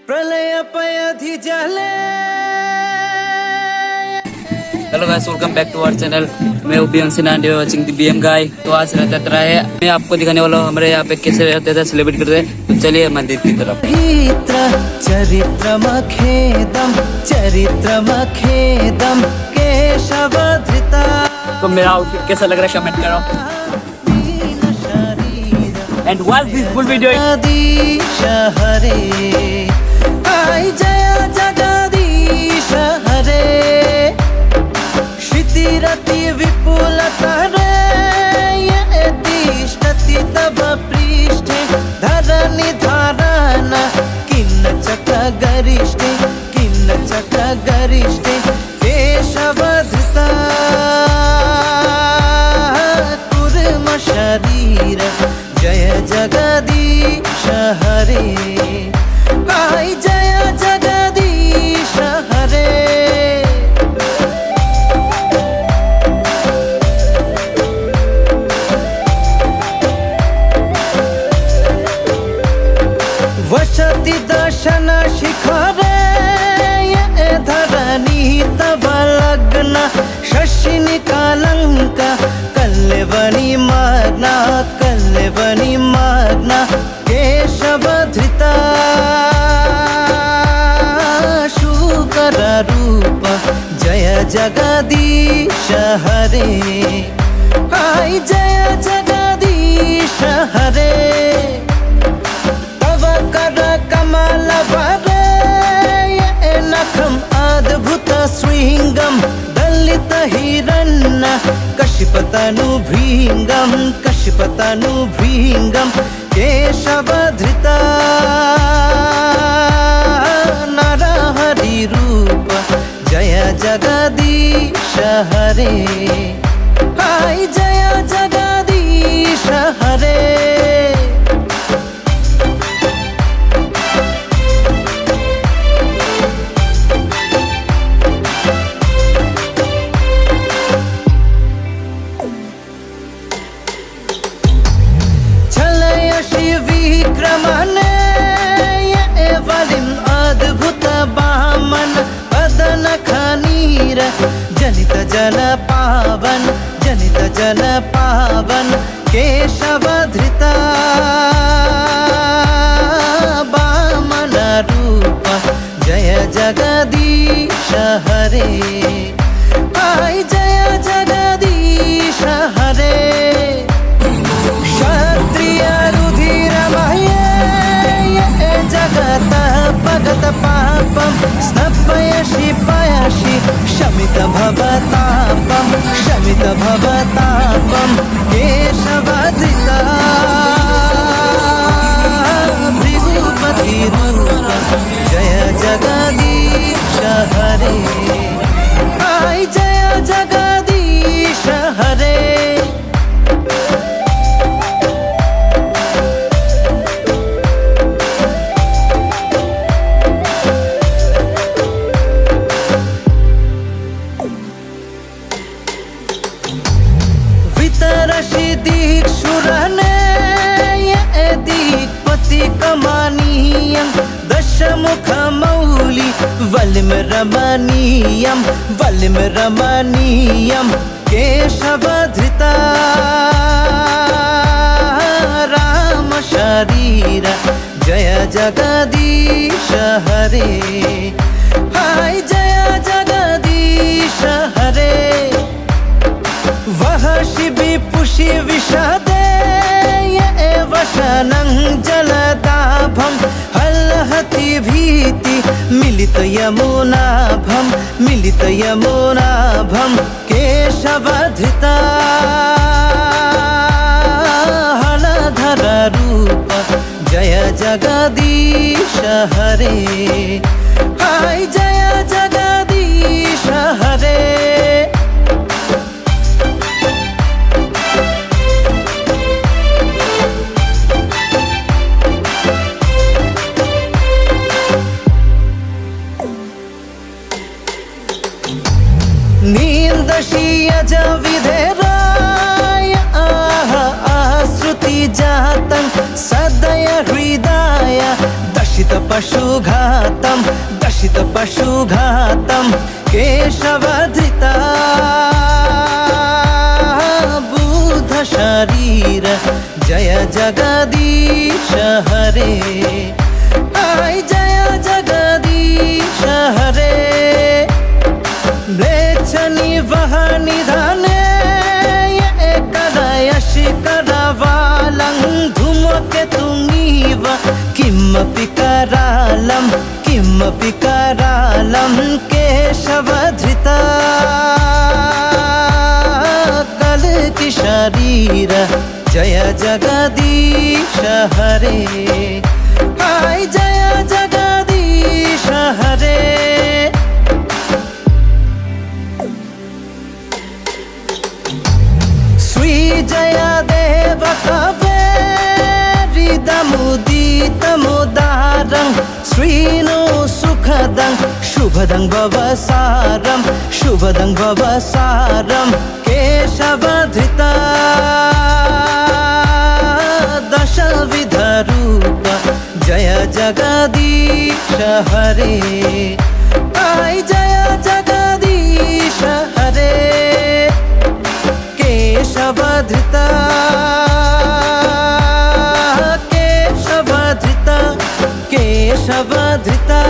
प्रलय पयधि जले। Hello guys, welcome back to our channel. मैं उबियन Sinha and you are watching the BM guy. तो आज रथ यात्रा है, मैं आपको दिखाने वाला हूँ हमारे यहाँ पे कैसे रथ यात्रा सेलिब्रेट करते हैं। तो चलिए मंदिर की तरफ। चरित्रमखेदम केशवधृता। तो मेरा आउटफिट कैसा लग रहा है कमेंट करो। And what this full video Jagdish हरे, आई जय जगदीश हरे। क्षितिरति विपुलतरे तिष्ठति तव पृष्ठे। धरणी धारण किन्नचक गरिष्ठे, किन्नचक गरिष्ठे केशवधृता। कुर्म शरीर जय जगदीश हरे, आई जय जगदीश हरे। वसति दर्शन शिखरे धरणी तव लग्न। शशिनि कालंका कल्लवनी मग्ना, कल्लवनी मग्ना केशवधृता। शूकर रूप जय जगदीश हरे, आई जय जगदीश हरे। तव कर कमल वरे नखम अद्भुत श्रृंगम। दलित हिरण्य कशिपतनु भृंगम, कशिपतनु भृंगम केशवधृता। नरहरि रूप जय जगदीश हरे, आई जय जगदीश हरे। विक्रमणे वलिम् अद्भुत बामन। वदन खनीर जनित जन पावन, जनित जन पावन केशवधृता। बामन रूप जय जगदीश हरे, आई जय जगदीश हरे। क्षत्रिय रुधिरमये जगत भगत पापम। स्नपयसि पयसि शमित भवतापम, शमित भवतापम केशवधृता। भृगुपति रूप जय जगदीश हरे, आई जय जगदीश हरे। वितरसि दीक्षुरने दिक्पति कमानीयं। दशमुखमौलि वलिम रमणीयं, वलिम रमणीयं केशवधृता। राम शरीर जय जगदीश हरे, आई जय जगदीश हरे। वह शिबि पुषि विषदे वशनं जलदाभं। हलहति भीति मिलित यमुनाभं, मिलित यमुनाभं केशवधृता। हलधर रूप जय जगदीश हरे, आई जय जगदीश हरे। नीन्दशीयज विधेराय आह आश्रुति जातं। सदय हृदय दश दशित पशुघातं दशित पशुघातं केशवधृता बुध शरीर जय जगदीश हरे आई जय जगदीश हरे म्लेच्छ निवह निधने करयशिखरवालं धूमकेतुमिव किमपि करालं केशवधृता कल्कि शरीर जय जगदीश हरे हाय जय जगदीश हरे श्री जयदेव कवेरिदमुदितमुदारं श्रीनो सुखदं शुभदं भवसारं केशवधृता दशविधरूप जय जगदीश हरे आई जय जगदीश हरे केशवधृता केशवधृता केशवधृता